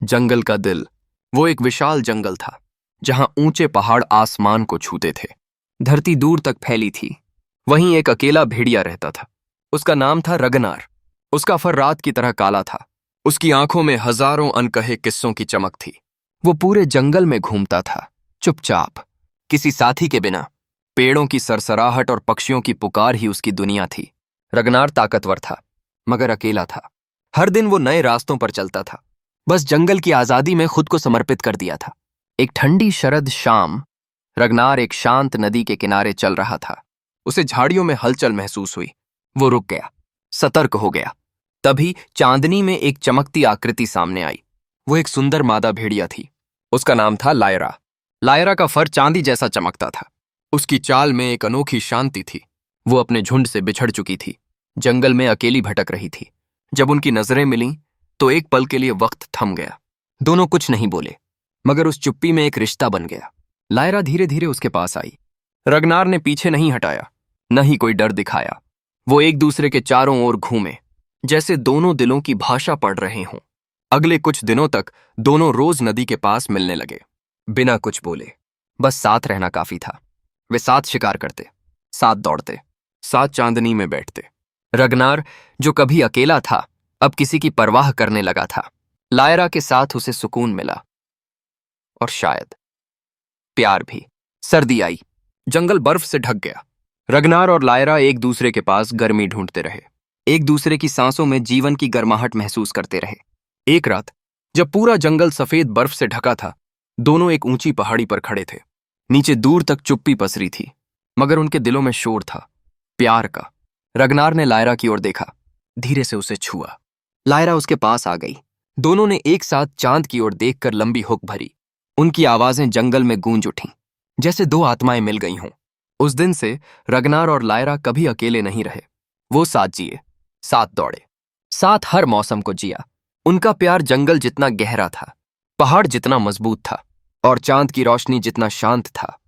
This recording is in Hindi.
जंगल का दिल। वो एक विशाल जंगल था जहां ऊंचे पहाड़ आसमान को छूते थे। धरती दूर तक फैली थी। वहीं एक अकेला भेड़िया रहता था। उसका नाम था रगनार। उसका फर रात की तरह काला था। उसकी आंखों में हजारों अनकहे किस्सों की चमक थी। वो पूरे जंगल में घूमता था, चुपचाप, किसी साथी के बिना। पेड़ों की सरसराहट और पक्षियों की पुकार ही उसकी दुनिया थी। रगनार ताकतवर था, मगर अकेला था। हर दिन वो नए रास्तों पर चलता था, बस जंगल की आजादी में खुद को समर्पित कर दिया था। एक ठंडी शरद शाम रगनार एक शांत नदी के किनारे चल रहा था। उसे झाड़ियों में हलचल महसूस हुई। वो रुक गया, सतर्क हो गया। तभी चांदनी में एक चमकती आकृति सामने आई। वो एक सुंदर मादा भेड़िया थी। उसका नाम था लायरा। लायरा का फर चांदी जैसा चमकता था। उसकी चाल में एक अनोखी शांति थी। वो अपने झुंड से बिछड़ चुकी थी, जंगल में अकेली भटक रही थी। जब उनकी नजरें मिलीं, तो एक पल के लिए वक्त थम गया। दोनों कुछ नहीं बोले, मगर उस चुप्पी में एक रिश्ता बन गया। लायरा धीरे धीरे उसके पास आई। रगनार ने पीछे नहीं हटाया, न ही कोई डर दिखाया। वो एक दूसरे के चारों ओर घूमे, जैसे दोनों दिलों की भाषा पढ़ रहे हों। अगले कुछ दिनों तक दोनों रोज नदी के पास मिलने लगे, बिना कुछ बोले। बस साथ रहना काफी था। वे साथ शिकार करते, साथ दौड़ते, साथ चांदनी में बैठते। रगनार, जो कभी अकेला था, अब किसी की परवाह करने लगा था। लायरा के साथ उसे सुकून मिला, और शायद प्यार भी। सर्दी आई, जंगल बर्फ से ढक गया। रगनार और लायरा एक दूसरे के पास गर्मी ढूंढते रहे, एक दूसरे की सांसों में जीवन की गर्माहट महसूस करते रहे। एक रात, जब पूरा जंगल सफेद बर्फ से ढका था, दोनों एक ऊंची पहाड़ी पर खड़े थे। नीचे दूर तक चुप्पी पसरी थी, मगर उनके दिलों में शोर था, प्यार का। रगनार ने लायरा की ओर देखा, धीरे से उसे छुआ। लायरा उसके पास आ गई। दोनों ने एक साथ चांद की ओर देखकर लंबी हुक भरी। उनकी आवाजें जंगल में गूंज उठीं, जैसे दो आत्माएं मिल गई हों। उस दिन से रगनार और लायरा कभी अकेले नहीं रहे। वो साथ जिए, साथ दौड़े, साथ हर मौसम को जिया। उनका प्यार जंगल जितना गहरा था, पहाड़ जितना मजबूत था, और चांद की रोशनी जितना शांत था।